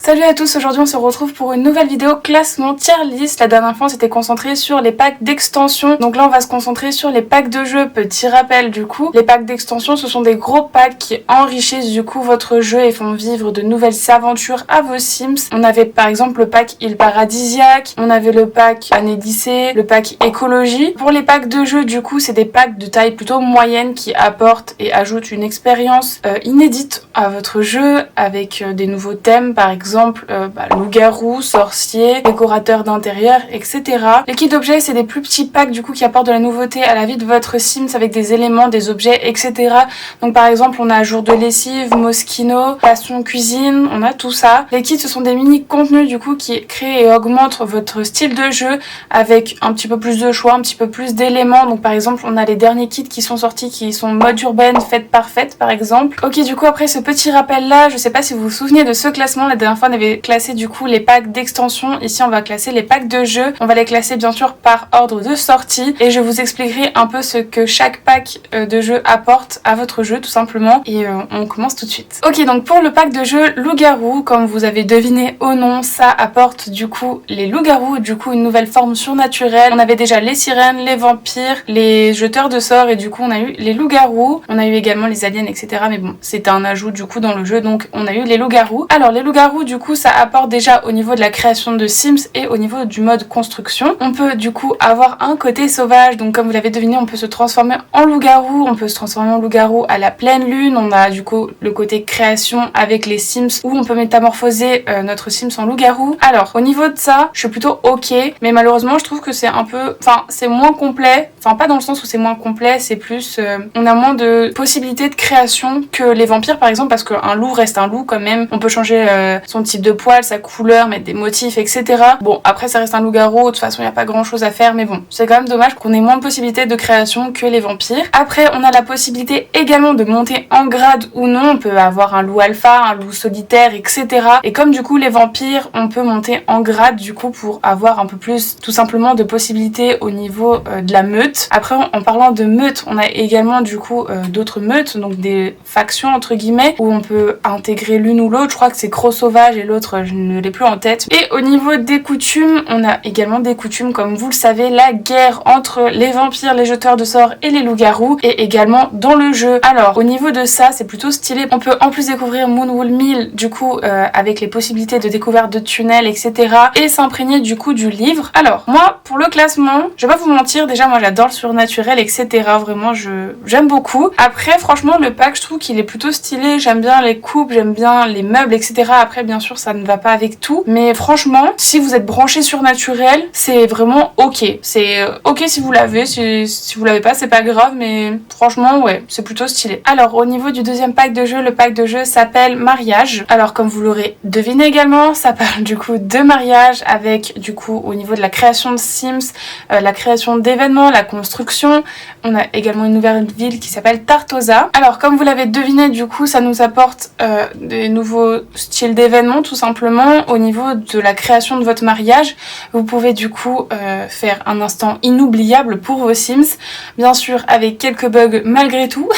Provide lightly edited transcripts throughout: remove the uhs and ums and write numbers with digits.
Salut à tous, aujourd'hui on se retrouve pour une nouvelle vidéo classement tier list. La dernière fois on s'était concentré sur les packs d'extension, donc là on va se concentrer sur les packs de jeu. Petit rappel du coup, les packs d'extension ce sont des gros packs qui enrichissent du coup votre jeu et font vivre de nouvelles aventures à vos Sims. On avait par exemple le pack île paradisiaque, on avait le pack Anédicée, le pack écologie. Pour les packs de jeu du coup c'est des packs de taille plutôt moyenne qui apportent et ajoutent une expérience inédite à votre jeu avec des nouveaux thèmes par exemple. Loup-garou, sorcier, décorateur d'intérieur, etc. Les kits d'objets, c'est des plus petits packs du coup qui apportent de la nouveauté à la vie de votre Sims avec des éléments, des objets, etc. Donc par exemple, on a jour de lessive, Moschino, passion cuisine, on a tout ça. Les kits, ce sont des mini contenus du coup qui créent et augmentent votre style de jeu avec un petit peu plus de choix, un petit peu plus d'éléments. Donc par exemple, on a les derniers kits qui sont sortis qui sont mode urbaine, fête parfaite par exemple. Ok, du coup après ce petit rappel là, je sais pas si vous vous souvenez de ce classement, la dernière fois on avait classé du coup les packs d'extension. Ici on va classer les packs de jeu. On va les classer bien sûr par ordre de sortie et je vous expliquerai un peu ce que chaque pack de jeu apporte à votre jeu tout simplement. Et on commence tout de suite. Ok, donc pour le pack de jeu loup-garou, comme vous avez deviné au nom, ça apporte du coup les loups-garous, du coup une nouvelle forme surnaturelle. On avait déjà les sirènes, les vampires, les jeteurs de sorts et du coup on a eu les loups-garous. On a eu également les aliens, etc. Mais bon, c'était un ajout du coup dans le jeu, donc on a eu les loups-garous. Alors les loups-garous du coup ça apporte déjà au niveau de la création de Sims et au niveau du mode construction. On peut du coup avoir un côté sauvage, donc comme vous l'avez deviné on peut se transformer en loup-garou, on peut se transformer en loup-garou à la pleine lune. On a du coup le côté création avec les Sims où on peut métamorphoser notre Sims en loup-garou. Alors au niveau de ça je suis plutôt ok, mais malheureusement je trouve que c'est un peu, c'est moins complet, pas dans le sens où c'est moins complet, c'est plus on a moins de possibilités de création que les vampires par exemple, parce qu'un loup reste un loup quand même. On peut changer son type de poil, sa couleur, mettre des motifs, etc. Bon, après ça reste un loup-garou, de toute façon il n'y a pas grand chose à faire, mais bon, c'est quand même dommage qu'on ait moins de possibilités de création que les vampires. Après, on a la possibilité également de monter en grade ou non. On peut avoir un loup alpha, un loup solitaire, etc. Et comme du coup les vampires, on peut monter en grade du coup pour avoir un peu plus tout simplement de possibilités au niveau de la meute. Après, en parlant de meute, on a également du coup d'autres meutes, donc des factions entre guillemets, où on peut intégrer l'une ou l'autre. Je crois que c'est Croc Sauvage et l'autre je ne l'ai plus en tête. Et au niveau des coutumes, on a également des coutumes, comme vous le savez, la guerre entre les vampires, les jeteurs de sorts et les loups-garous est également dans le jeu. Alors au niveau de ça, c'est plutôt stylé. On peut en plus découvrir Moonwool Mill du coup avec les possibilités de découverte de tunnels, etc. et s'imprégner du coup du livre. Alors moi pour le classement, je vais pas vous mentir, déjà moi j'adore le surnaturel, etc. Vraiment j'aime beaucoup. Après franchement le pack je trouve qu'il est plutôt stylé, j'aime bien les coupes, j'aime bien les meubles, etc. Après bien sûr ça ne va pas avec tout, mais franchement si vous êtes branché surnaturel c'est vraiment ok. C'est ok si vous l'avez, si vous l'avez pas c'est pas grave, mais franchement ouais c'est plutôt stylé. Alors au niveau du deuxième pack de jeu, le pack de jeu s'appelle mariage. Alors comme vous l'aurez deviné également, ça parle du coup de mariage avec du coup au niveau de la création de Sims, la création d'événements, la construction. On a également une nouvelle ville qui s'appelle Tartosa. Alors comme vous l'avez deviné du coup ça nous apporte des nouveaux styles d'événements tout simplement. Au niveau de la création de votre mariage, vous pouvez du coup faire un instant inoubliable pour vos Sims, bien sûr avec quelques bugs malgré tout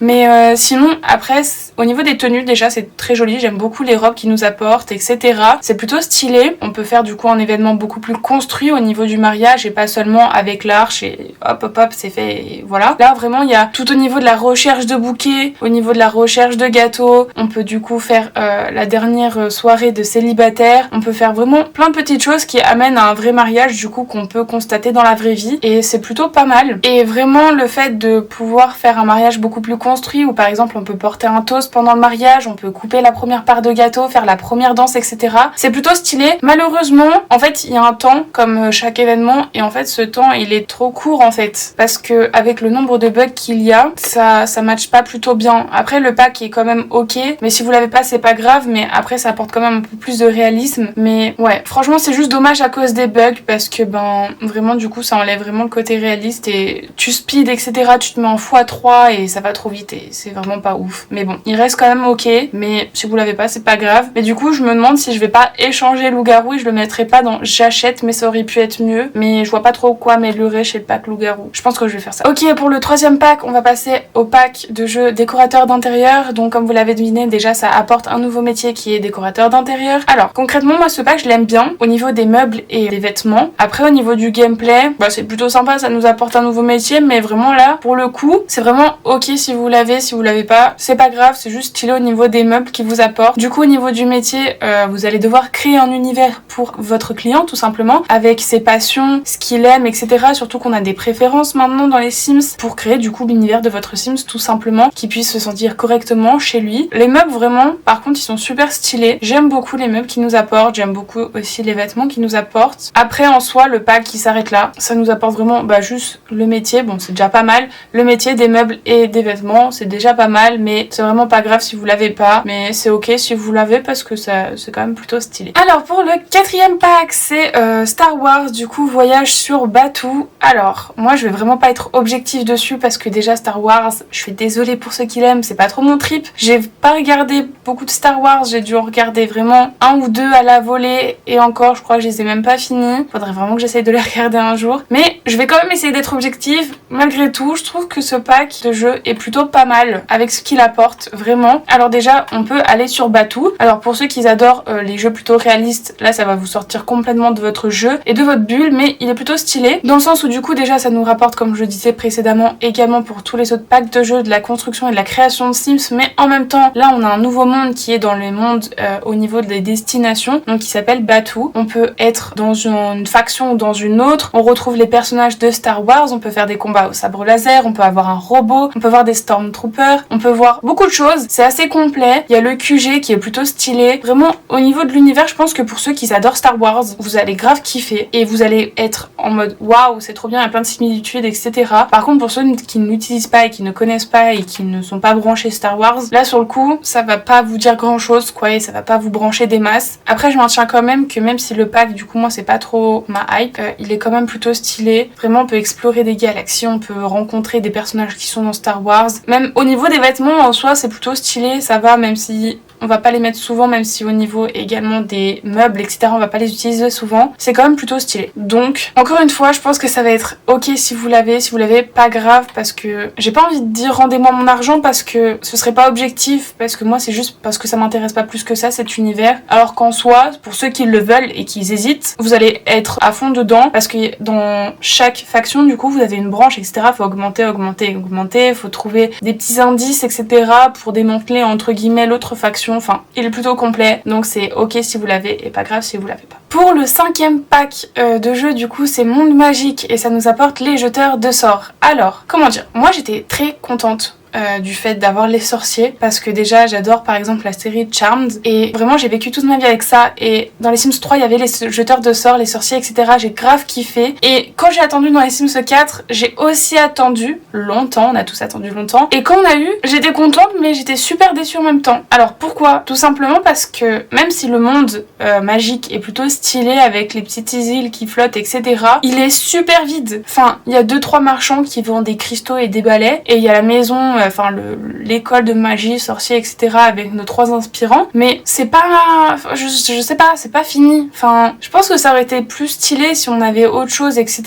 mais sinon après au niveau des tenues déjà c'est très joli, j'aime beaucoup les robes qu'ils nous apportent, etc. C'est plutôt stylé. On peut faire du coup un événement beaucoup plus construit au niveau du mariage et pas seulement avec l'arche et hop hop hop c'est fait et voilà. Là vraiment il y a tout au niveau de la recherche de bouquets, au niveau de la recherche de gâteaux. On peut du coup faire la dernière soirée de célibataire. On peut faire vraiment plein de petites choses qui amènent à un vrai mariage du coup qu'on peut constater dans la vraie vie et c'est plutôt pas mal. Et vraiment le fait de pouvoir faire un mariage beaucoup plus construit où par exemple on peut porter un toast pendant le mariage, on peut couper la première part de gâteau, faire la première danse, etc. C'est plutôt stylé. Malheureusement en fait il y a un temps comme chaque événement et en fait ce temps il est trop court en fait parce que avec le nombre de bugs qu'il y a ça matche pas plutôt bien. Après le pack est quand même ok, mais si vous l'avez pas c'est pas grave, mais après ça apporte quand même un peu plus de réalisme. Mais ouais franchement c'est juste dommage à cause des bugs parce que vraiment du coup ça enlève vraiment le côté réaliste et tu speed, etc. Tu te mets en x3 et ça va trop vite et c'est vraiment pas ouf. Mais bon il reste quand même ok, mais si vous l'avez pas c'est pas grave. Mais du coup je me demande si je vais pas échanger loup-garou et je le mettrai pas dans j'achète, mais ça aurait pu être mieux, mais je vois pas trop quoi améliorer chez le pack loup-garou. Je pense que je vais faire ça. Ok, pour le troisième pack on va passer au pack de jeu décorateur d'intérieur. Donc comme vous l'avez deviné déjà ça apporte un nouveau métier qui est décorateur d'intérieur. Alors concrètement moi ce pack je l'aime bien au niveau des meubles et des vêtements. Après au niveau du gameplay, c'est plutôt sympa, ça nous apporte un nouveau métier, mais vraiment là pour le coup c'est vraiment ok si vous l'avez, si vous l'avez pas, c'est pas grave, c'est juste stylé au niveau des meubles qui vous apportent. Du coup au niveau du métier, vous allez devoir créer un univers pour votre client tout simplement, avec ses passions, ce qu'il aime, etc. Surtout qu'on a des préférences maintenant dans les Sims pour créer du coup l'univers de votre Sims tout simplement, qu'il puisse se sentir correctement chez lui. Les meubles vraiment, par contre ils sont super stylés, j'aime beaucoup les meubles qu'ils nous apportent, j'aime beaucoup aussi les vêtements qu'ils nous apportent. Après en soi le pack qui s'arrête là, ça nous apporte vraiment juste le métier, bon c'est déjà pas mal, le métier des meubles et des vêtements c'est déjà pas mal, mais c'est vraiment pas grave si vous l'avez pas, mais c'est ok si vous l'avez parce que ça c'est quand même plutôt stylé. Alors pour le quatrième pack c'est Star Wars, du coup voyage sur Batuu. Alors moi je vais vraiment pas être objective dessus parce que déjà Star Wars, je suis désolée pour ceux qui l'aiment, c'est pas trop mon trip. J'ai pas regardé beaucoup de Star Wars, j'ai dû en regarder vraiment un ou deux à la volée et encore je crois que je les ai même pas finis. Faudrait vraiment que j'essaye de les regarder un jour. Mais je vais quand même essayer d'être objective. Malgré tout, je trouve que ce pack de jeu est plutôt pas mal avec ce qu'il apporte, vraiment. Alors déjà, on peut aller sur Batuu. Alors pour ceux qui adorent les jeux plutôt réalistes, là ça va vous sortir complètement de votre jeu et de votre bulle, mais il est plutôt stylé. Dans le sens où du coup déjà ça nous rapporte, comme je disais précédemment, également pour tous les autres packs de jeux, de la construction et de la création de Sims, mais en même temps, là on a un nouveau monde qui est dans le monde au niveau des destinations, donc qui s'appelle Batuu. On peut être dans une faction ou dans une autre, on retrouve les personnages de Star Wars, on peut faire des combats au sabre laser, on peut avoir un robot, on peut voir des Stormtroopers, on peut voir beaucoup de choses, c'est assez complet. Il y a le QG qui est plutôt stylé. Vraiment au niveau de l'univers, je pense que pour ceux qui adorent Star Wars, vous allez grave kiffer et vous allez être en mode waouh c'est trop bien, il y a plein de similitudes, etc. Par contre pour ceux qui ne l'utilisent pas et qui ne connaissent pas et qui ne sont pas branchés Star Wars, là sur le coup ça va pas vous dire grand chose quoi, et ça va pas vous brancher des masses. Après je maintiens quand même que même si le pack du coup moi c'est pas trop ma hype, il est quand même plutôt stylé. Vraiment on peut explorer des galaxies, on peut rencontrer des personnages qui sont dans Star Wars. Même au niveau des vêtements en soi c'est plutôt stylé, ça va, même si on va pas les mettre souvent, même si au niveau également des meubles etc on va pas les utiliser souvent, c'est quand même plutôt stylé. Donc encore une fois je pense que ça va être ok si vous l'avez, si vous l'avez pas grave, parce que j'ai pas envie de dire rendez-moi mon argent parce que ce serait pas objectif, parce que moi c'est juste parce que ça m'intéresse pas plus que ça cet univers, alors qu'en soi pour ceux qui le veulent et qui hésitent, vous allez être à fond dedans parce que dans chaque faction du coup vous avez une branche etc, faut augmenter, faut trouver des petits indices etc pour démanteler entre guillemets l'autre faction. Enfin, il est plutôt complet, donc c'est ok si vous l'avez et pas grave si vous l'avez pas. Pour le cinquième pack de jeu, du coup, c'est Monde Magique et ça nous apporte les jeteurs de sorts. Alors, comment dire, moi j'étais très contente du fait d'avoir les sorciers, parce que déjà j'adore par exemple la série Charmed et vraiment j'ai vécu toute ma vie avec ça, et dans les Sims 3 il y avait les jeteurs de sorts, les sorciers etc, j'ai grave kiffé. Et quand j'ai attendu dans les Sims 4 j'ai aussi attendu longtemps, on a tous attendu longtemps, et quand on a eu j'étais contente mais j'étais super déçue en même temps. Alors pourquoi? Tout simplement parce que même si le monde magique est plutôt stylé avec les petites îles qui flottent etc, il est super vide. Enfin il y a 2-3 marchands qui vendent des cristaux et des balais, et il y a la maison l'école de magie, sorcier, etc. avec nos 3 inspirants, mais c'est pas, je sais pas, c'est pas fini. Enfin, je pense que ça aurait été plus stylé si on avait autre chose, etc.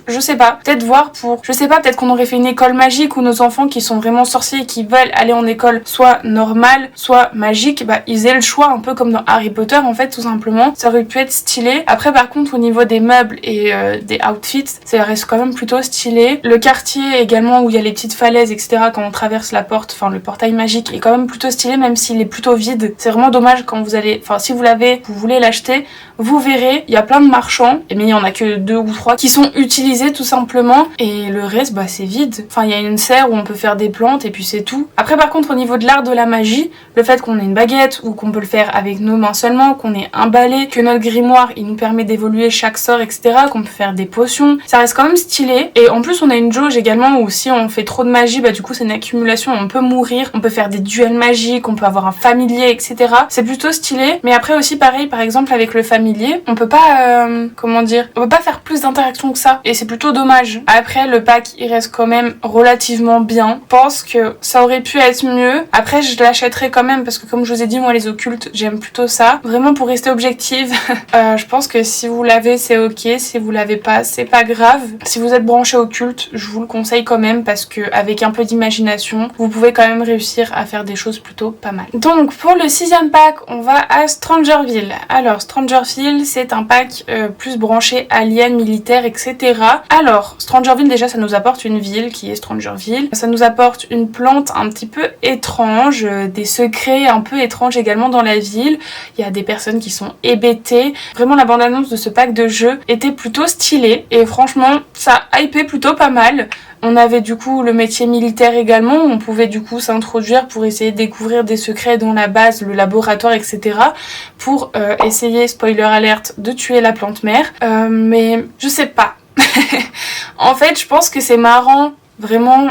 Je sais pas, peut-être voir pour, je sais pas, peut-être qu'on aurait fait une école magique où nos enfants qui sont vraiment sorciers et qui veulent aller en école soit normale, soit magique, ils aient le choix, un peu comme dans Harry Potter en fait, tout simplement. Ça aurait pu être stylé. Après par contre au niveau des meubles et des outfits, ça reste quand même plutôt stylé. Le quartier également où il y a les petites falaises, etc. quand on traverse la porte, enfin le portail magique est quand même plutôt stylé, même s'il est plutôt vide. C'est vraiment dommage quand vous allez, enfin si vous l'avez, vous voulez l'acheter, vous verrez, il y a plein de marchands, mais il y en a que 2 ou 3 qui sont utilisés tout simplement, et le reste c'est vide. Enfin il y a une serre où on peut faire des plantes et puis c'est tout. Après par contre au niveau de l'art de la magie, le fait qu'on ait une baguette ou qu'on peut le faire avec nos mains seulement, qu'on ait un balai, que notre grimoire il nous permet d'évoluer chaque sort etc, qu'on peut faire des potions, ça reste quand même stylé. Et en plus on a une jauge également où si on fait trop de magie, du coup c'est une accumulation, on peut mourir, on peut faire des duels magiques, on peut avoir un familier etc. C'est plutôt stylé. Mais après aussi pareil, par exemple avec le familier, on peut pas comment dire, on peut pas faire plus d'interactions que ça, et c'est plutôt dommage. Après le pack il reste quand même relativement bien, je pense que ça aurait pu être mieux. Après je l'achèterai quand même parce que comme je vous ai dit moi les occultes j'aime plutôt ça. Vraiment pour rester objective, je pense que si vous l'avez c'est ok, si vous l'avez pas c'est pas grave. Si vous êtes branché occulte je vous le conseille quand même, parce que avec un peu d'imagination situation, vous pouvez quand même réussir à faire des choses plutôt pas mal. Donc pour le 6e pack, on va à Strangerville. Alors Strangerville, c'est un pack plus branché alien, militaire, etc. Alors Strangerville, déjà ça nous apporte une ville qui est Strangerville. Ça nous apporte une plante un petit peu étrange, des secrets un peu étranges également dans la ville. Il y a des personnes qui sont hébétées. Vraiment la bande-annonce de ce pack de jeu était plutôt stylée et franchement ça hypait plutôt pas mal. On avait du coup le métier militaire également, on pouvait du coup s'introduire pour essayer de découvrir des secrets dans la base, le laboratoire, etc. pour essayer, spoiler alerte, de tuer la plante mère. Mais je sais pas. En fait, je pense que c'est marrant, vraiment...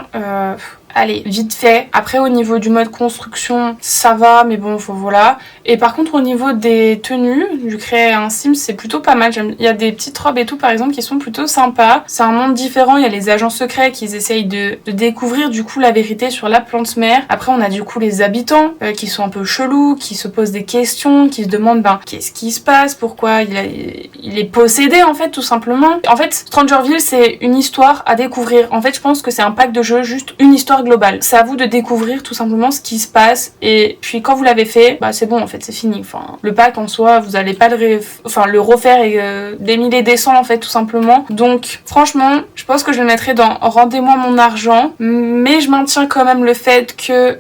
Allez, vite fait. Après, au niveau du mode construction, ça va, mais bon, voilà. Et par contre, au niveau des tenues, du créer un Sims, c'est plutôt pas mal. Il y a des petites robes et tout, par exemple, qui sont plutôt sympas. C'est un monde différent. Il y a les agents secrets qui essayent de découvrir, du coup, la vérité sur la plante mère. Après, on a du coup les habitants qui sont un peu chelous, qui se posent des questions, qui se demandent, qu'est-ce qui se passe? Pourquoi il est possédé, en fait, tout simplement. En fait, Strangerville, c'est une histoire à découvrir. En fait, je pense que c'est un pack de jeux, juste une histoire globale. C'est à vous de découvrir tout simplement ce qui se passe et puis quand vous l'avez fait, c'est bon en fait, c'est fini. Enfin, le pack en soi, vous allez pas le refaire et des mille et des cents en fait tout simplement. Donc franchement, je pense que je le mettrai dans rendez-moi mon argent, mais je maintiens quand même le fait que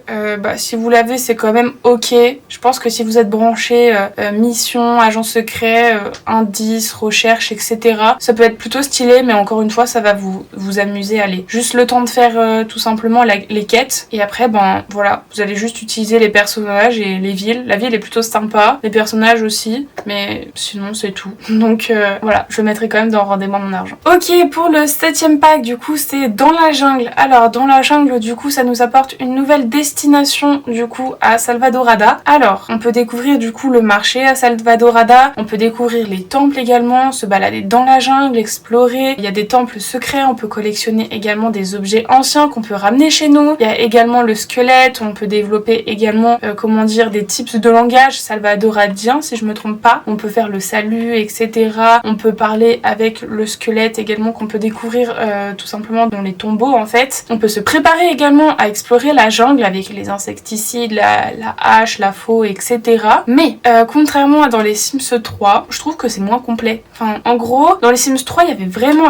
si vous l'avez, c'est quand même ok. Je pense que si vous êtes branché mission, agent secret, indice, recherche, etc. ça peut être plutôt stylé, mais encore une fois, ça va vous amuser. Allez, juste le temps de faire tout simplement les quêtes et après voilà, vous allez juste utiliser les personnages et les villes. La ville est plutôt sympa, les personnages aussi, mais sinon c'est tout. Donc voilà, je le mettrai quand même dans rendez-moi mon argent. Ok, pour le 7e pack, du coup c'est dans la jungle. Alors dans la jungle, du coup ça nous apporte une nouvelle destination du coup à Salvadorada. Alors on peut découvrir du coup le marché à Salvadorada, on peut découvrir les temples également, se balader dans la jungle, explorer. Il y a des temples secrets, on peut collectionner également des objets anciens qu'on peut ramener chez nous. Il y a également le squelette, on peut développer également des tips de langage salvadoradien si je me trompe pas. On peut faire le salut, etc. On peut parler avec le squelette également qu'on peut découvrir tout simplement dans les tombeaux en fait. On peut se préparer également à explorer la jungle avec les insecticides, la hache, la faux, etc. Mais contrairement à dans les Sims 3, je trouve que c'est moins complet. Enfin, en gros, dans les Sims 3, il y avait vraiment,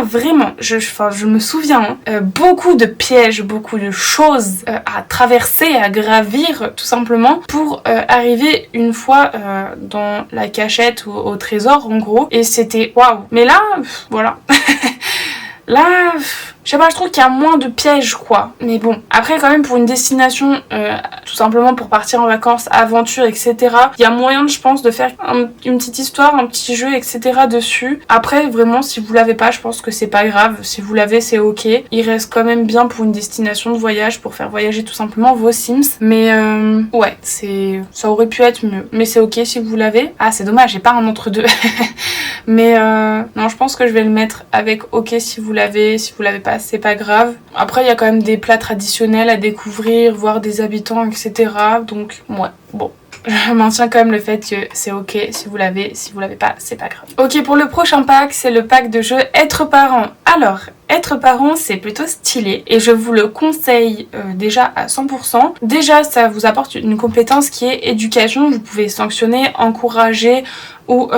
je me souviens, beaucoup de pièges, beaucoup de choses à traverser, à gravir tout simplement pour arriver une fois dans la cachette ou au trésor en gros, et c'était waouh. Mais là, voilà. Là, je sais pas, je trouve qu'il y a moins de pièges quoi. Mais bon, après quand même pour une destination, tout simplement pour partir en vacances, aventure, etc. Il y a moyen, je pense, de faire une petite histoire, un petit jeu, etc. dessus. Après vraiment, si vous l'avez pas, je pense que c'est pas grave. Si vous l'avez, c'est ok. Il reste quand même bien pour une destination de voyage, pour faire voyager tout simplement vos Sims. Mais ouais, ça aurait pu être mieux. Mais c'est ok si vous l'avez. Ah, c'est dommage, j'ai pas un entre deux. Mais non, je pense que je vais le mettre avec ok si vous l'avez pas, c'est pas grave. Après, il y a quand même des plats traditionnels à découvrir, voir des habitants, etc. Donc, ouais, bon. Je maintiens quand même le fait que c'est ok si vous l'avez pas, c'est pas grave. Ok, pour le prochain pack, c'est le pack de jeu Être parent. Alors, être parent, c'est plutôt stylé et je vous le conseille déjà à 100%. Déjà, ça vous apporte une compétence qui est éducation. Vous pouvez sanctionner, encourager ou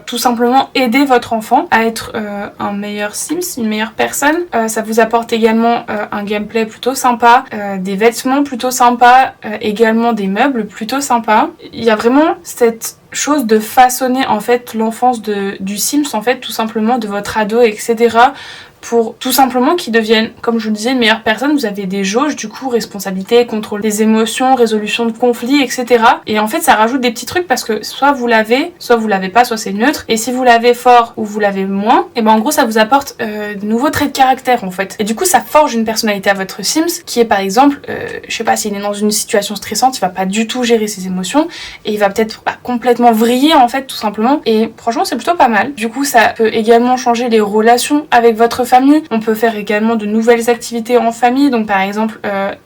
tout simplement aider votre enfant à être un meilleur Sims, une meilleure personne. Ça vous apporte également un gameplay plutôt sympa, des vêtements plutôt sympas, également des meubles plutôt sympas. Il y a vraiment cette chose de façonner en fait l'enfance du Sims, en fait tout simplement de votre ado, etc. pour tout simplement qu'ils deviennent, comme je vous le disais, une meilleure personne. Vous avez des jauges, du coup, responsabilité, contrôle des émotions, résolution de conflits, etc. Et en fait, ça rajoute des petits trucs parce que soit vous l'avez pas, soit c'est neutre. Et si vous l'avez fort ou vous l'avez moins, et ben en gros, ça vous apporte de nouveaux traits de caractère, en fait. Et du coup, ça forge une personnalité à votre Sims qui est, par exemple, je sais pas, s'il est dans une situation stressante, il va pas du tout gérer ses émotions et il va peut-être complètement vriller, en fait, tout simplement. Et franchement, c'est plutôt pas mal. Du coup, ça peut également changer les relations avec votre famille. On peut faire également de nouvelles activités en famille, donc par exemple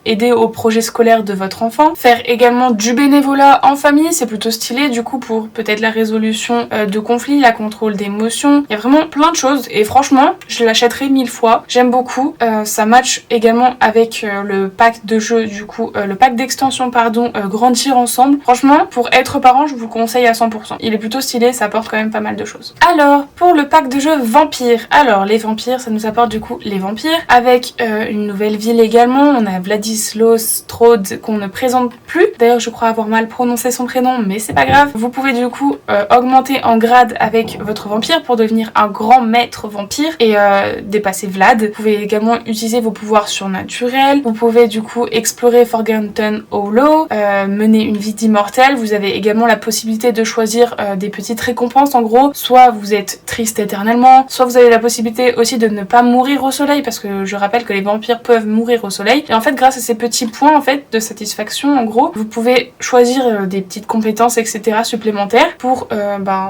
aider au projet scolaire de votre enfant, faire également du bénévolat en famille, c'est plutôt stylé du coup pour peut-être la résolution de conflits, la contrôle d'émotions, il y a vraiment plein de choses et franchement je l'achèterai 1000 fois, j'aime beaucoup, ça match également avec le pack de jeux du coup, le pack d'extension pardon, grandir ensemble. Franchement pour être parent je vous le conseille à 100%, il est plutôt stylé, ça apporte quand même pas mal de choses. Alors pour le pack de jeux vampires, alors les vampires ça nous apporte du coup les vampires avec une nouvelle ville également, on a Vladislav Strode qu'on ne présente plus, d'ailleurs je crois avoir mal prononcé son prénom mais c'est pas grave. Vous pouvez du coup augmenter en grade avec votre vampire pour devenir un grand maître vampire et dépasser Vlad. Vous pouvez également utiliser vos pouvoirs surnaturels, vous pouvez du coup explorer Forgotten Hollow, mener une vie d'immortel, vous avez également la possibilité de choisir des petites récompenses en gros, soit vous êtes triste éternellement, soit vous avez la possibilité aussi de ne pas mourir au soleil parce que je rappelle que les vampires peuvent mourir au soleil et en fait grâce à ces petits points en fait de satisfaction en gros vous pouvez choisir des petites compétences etc supplémentaires pour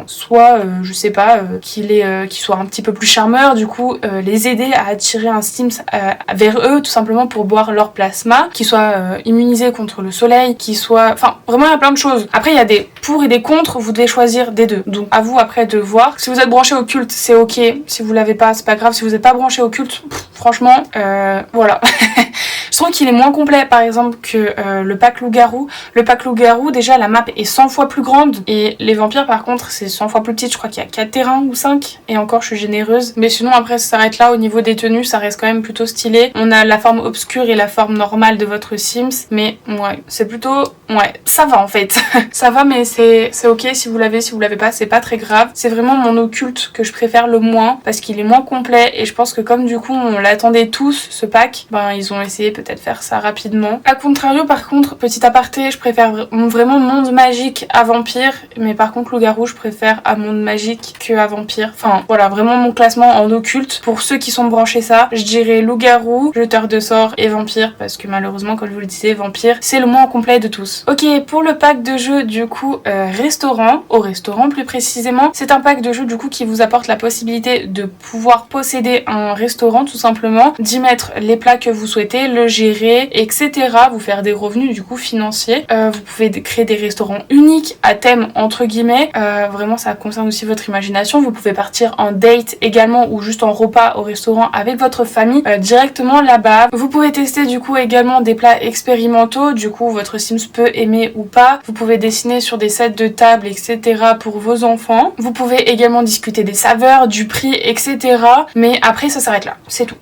soit je sais pas qu'il soit un petit peu plus charmeur, du coup les aider à attirer un Sims vers eux tout simplement pour boire leur plasma, qui soit immunisé contre le soleil, qui soit... Enfin vraiment il y a plein de choses. Après il y a des pour et des contre, vous devez choisir des deux. Donc à vous après de voir. Si vous êtes branché au culte c'est ok, si vous l'avez pas c'est pas grave, si vous n'êtes pas branché au culte franchement voilà. Je trouve qu'il est moins complet par exemple que le pack loup-garou. Le pack loup-garou déjà la map est 100 fois plus grande et les vampires par contre c'est 100 fois plus petite, je crois qu'il y a 4 terrains ou 5 et encore je suis généreuse. Mais sinon après ça s'arrête là, au niveau des tenues ça reste quand même plutôt stylé. On a la forme obscure et la forme normale de votre Sims mais ouais c'est plutôt... ouais ça va en fait. Ça va mais c'est ok si vous l'avez pas c'est pas très grave. C'est vraiment mon occulte que je préfère le moins parce qu'il est moins complet et je pense que comme du coup on l'attendait tous ce pack, ils ont essayé peut-être faire ça rapidement. A contrario par contre, petit aparté, je préfère vraiment monde magique à vampire, mais par contre loup-garou je préfère à monde magique que à vampire. Enfin voilà vraiment mon classement en occulte. Pour ceux qui sont branchés ça, je dirais loup-garou, jeteur de sorts et vampire parce que malheureusement comme je vous le disais vampire c'est le moins complet de tous. Ok pour le pack de jeu du coup restaurant, au restaurant plus précisément, c'est un pack de jeu du coup qui vous apporte la possibilité de pouvoir posséder un restaurant tout simplement, d'y mettre les plats que vous souhaitez, le gérer etc, vous faire des revenus du coup financiers. Vous pouvez créer des restaurants uniques à thème entre guillemets, vraiment ça concerne aussi votre imagination. Vous pouvez partir en date également ou juste en repas au restaurant avec votre famille directement là-bas. Vous pouvez tester du coup également des plats expérimentaux, du coup votre Sims peut aimer ou pas. Vous pouvez dessiner sur des sets de table etc pour vos enfants. Vous pouvez également discuter des saveurs, du prix etc, mais après ça s'arrête là, c'est tout.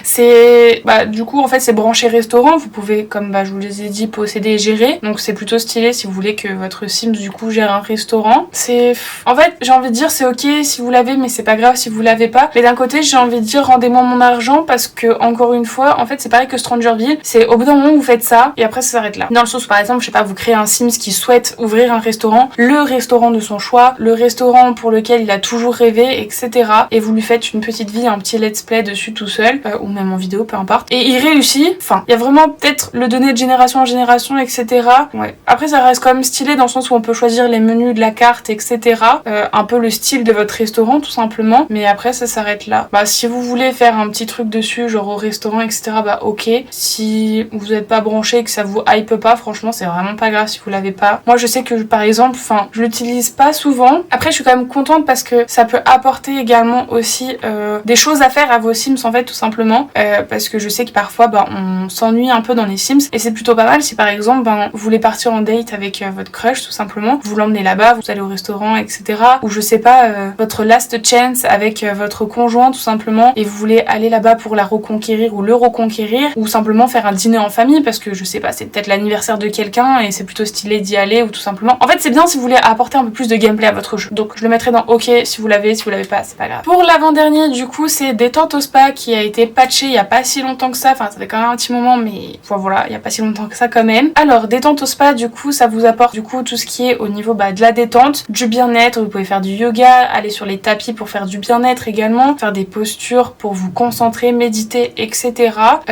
C'est du coup en fait c'est branché restaurant, vous pouvez comme je vous les ai dit posséder et gérer, donc c'est plutôt stylé si vous voulez que votre Sims du coup gère un restaurant. C'est en fait j'ai envie de dire c'est ok si vous l'avez mais c'est pas grave si vous l'avez pas, mais d'un côté j'ai envie de dire rendez-moi mon argent parce que encore une fois en fait c'est pareil que Strangerville, c'est au bout d'un moment vous faites ça et après ça s'arrête là. Dans le sens par exemple je sais pas vous créez un Sims qui souhaite ouvrir un restaurant, le restaurant de son choix, le restaurant pour lequel il a toujours rêvé etc, et vous lui faites une petite vie, un petit let's play dessus tout seul ou même en vidéo peu importe et il réussit. Enfin il y a vraiment peut-être le donner de génération en génération etc. Ouais. Après ça reste quand même stylé dans le sens où on peut choisir les menus de la carte etc, un peu le style de votre restaurant tout simplement, mais après ça s'arrête là. Si vous voulez faire un petit truc dessus genre au restaurant etc ok. Si vous n'êtes pas branché et que ça vous hype pas, franchement c'est vraiment pas grave si vous l'avez pas. Moi je sais que par exemple je l'utilise pas souvent, après je suis quand même contente parce que ça peut apporter également aussi des choses à faire à vos Sims en fait tout simplement, parce que je sais que parfois on s'ennuie un peu dans les Sims et c'est plutôt pas mal si par exemple vous voulez partir en date avec votre crush tout simplement, vous l'emmenez là-bas, vous allez au restaurant etc, ou je sais pas votre last chance avec votre conjoint tout simplement et vous voulez aller là-bas pour la reconquérir ou le reconquérir, ou simplement faire un dîner en famille parce que je sais pas c'est peut-être l'anniversaire de quelqu'un et c'est plutôt stylé d'y aller, ou tout simplement en fait c'est bien si vous voulez apporter un peu plus de gameplay à votre jeu, donc je le mettrai dans ok si vous l'avez pas c'est pas grave. Pour l'avant-dernier du coup c'est Détente au spa qui a été patché patché il y a pas si longtemps que ça, enfin ça fait quand même un petit moment mais voilà, il y a pas si longtemps que ça quand même. Alors détente au spa, du coup ça vous apporte du coup tout ce qui est au niveau de la détente, du bien-être, vous pouvez faire du yoga, aller sur les tapis pour faire du bien-être également, faire des postures pour vous concentrer, méditer, etc.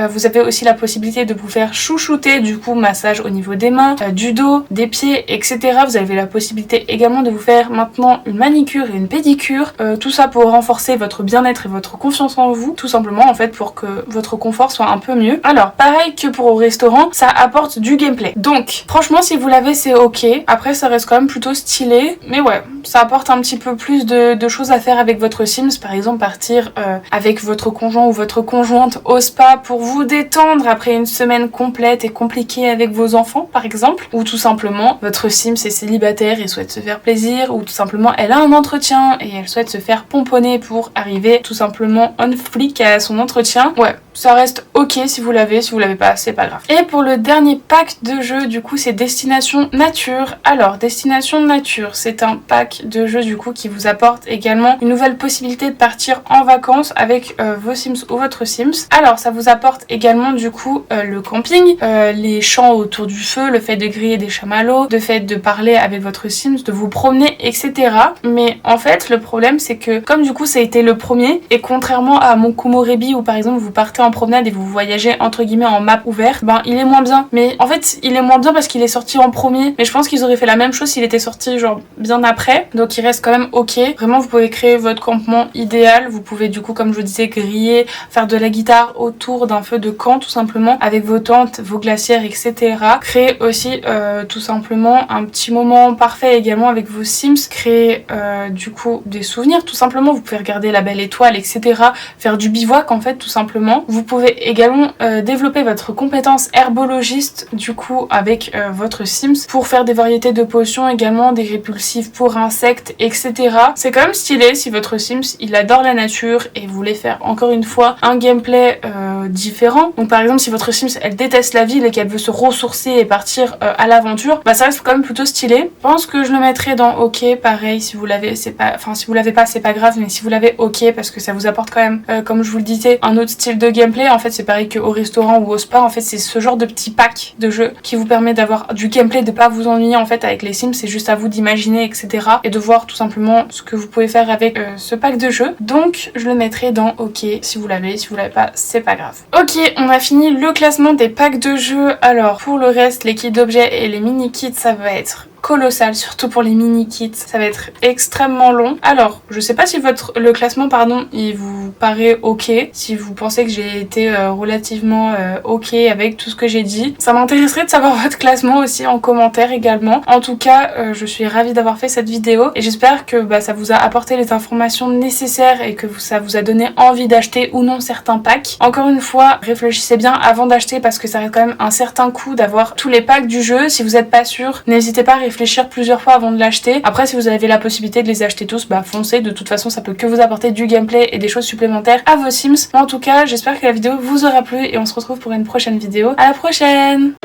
Vous avez aussi la possibilité de vous faire chouchouter, du coup massage au niveau des mains, du dos, des pieds, etc. Vous avez la possibilité également de vous faire maintenant une manicure et une pédicure, tout ça pour renforcer votre bien-être et votre confiance en vous, tout simplement en fait pour que votre confort soit un peu mieux. Alors pareil que pour au restaurant, ça apporte du gameplay. Donc franchement si vous l'avez c'est ok, après ça reste quand même plutôt stylé, mais ouais, ça apporte un petit peu plus de choses à faire avec votre Sims, par exemple partir avec votre conjoint ou votre conjointe au spa pour vous détendre après une semaine complète et compliquée avec vos enfants par exemple, ou tout simplement votre Sims est célibataire et souhaite se faire plaisir, ou tout simplement elle a un entretien et elle souhaite se faire pomponner pour arriver tout simplement on flic à son entretien. Ouais, ça reste ok si vous l'avez pas c'est pas grave. Et pour le dernier pack de jeu du coup c'est Destination Nature. Alors Destination Nature c'est un pack de jeu du coup qui vous apporte également une nouvelle possibilité de partir en vacances avec vos Sims ou votre Sims. Alors ça vous apporte également du coup le camping, les champs autour du feu, le fait de griller des chamallows, le fait de parler avec votre Sims, de vous promener, etc. Mais en fait le problème c'est que comme du coup ça a été le premier et contrairement à mon Komorebi où par exemple vous partez en promenade et vous voyagez entre guillemets en map ouverte, ben il est moins bien. Mais en fait il est moins bien parce qu'il est sorti en premier, mais je pense qu'ils auraient fait la même chose s'il était sorti genre bien après, donc il reste quand même ok. Vraiment vous pouvez créer votre campement idéal, vous pouvez du coup comme je vous disais griller, faire de la guitare autour d'un feu de camp tout simplement avec vos tentes, vos glacières, etc. Créer aussi tout simplement un petit moment parfait également avec vos Sims, créer du coup des souvenirs tout simplement, vous pouvez regarder la belle étoile, etc. Faire du bivouac en fait tout simplement. Vous pouvez également développer votre compétence herbologiste du coup avec votre Sims pour faire des variétés de potions également, des répulsifs pour insectes, etc. C'est quand même stylé si votre Sims il adore la nature et vous voulez faire encore une fois un gameplay différent. Donc par exemple si votre Sims elle déteste la ville et qu'elle veut se ressourcer et partir à l'aventure, bah ça reste quand même plutôt stylé. Je pense que je le mettrai dans ok, pareil si vous l'avez c'est pas, enfin si vous l'avez pas c'est pas grave, mais si vous l'avez ok parce que ça vous apporte quand même comme je vous le disais un autre style de gameplay. En fait c'est pareil qu'au restaurant ou au spa, en fait c'est ce genre de petit pack de jeu qui vous permet d'avoir du gameplay, de pas vous ennuyer en fait avec les Sims, c'est juste à vous d'imaginer, etc. et de voir tout simplement ce que vous pouvez faire avec ce pack de jeu. Donc je le mettrai dans ok si vous l'avez, si vous l'avez pas c'est pas grave. Ok, on a fini le classement des packs de jeu. Alors pour le reste, les kits d'objets et les mini kits ça va être colossal, surtout pour les mini kits, ça va être extrêmement long. Alors, je sais pas si le classement il vous paraît ok, si vous pensez que j'ai été relativement ok avec tout ce que j'ai dit. Ça m'intéresserait de savoir votre classement aussi en commentaire également. En tout cas, je suis ravie d'avoir fait cette vidéo et j'espère que ça vous a apporté les informations nécessaires et que ça vous a donné envie d'acheter ou non certains packs. Encore une fois, réfléchissez bien avant d'acheter parce que ça reste quand même un certain coût d'avoir tous les packs du jeu. Si vous n'êtes pas sûr, n'hésitez pas à réfléchir plusieurs fois avant de l'acheter. Après si vous avez la possibilité de les acheter tous, foncez, de toute façon ça peut que vous apporter du gameplay et des choses supplémentaires à vos Sims. Mais en tout cas j'espère que la vidéo vous aura plu et on se retrouve pour une prochaine vidéo. À la prochaine.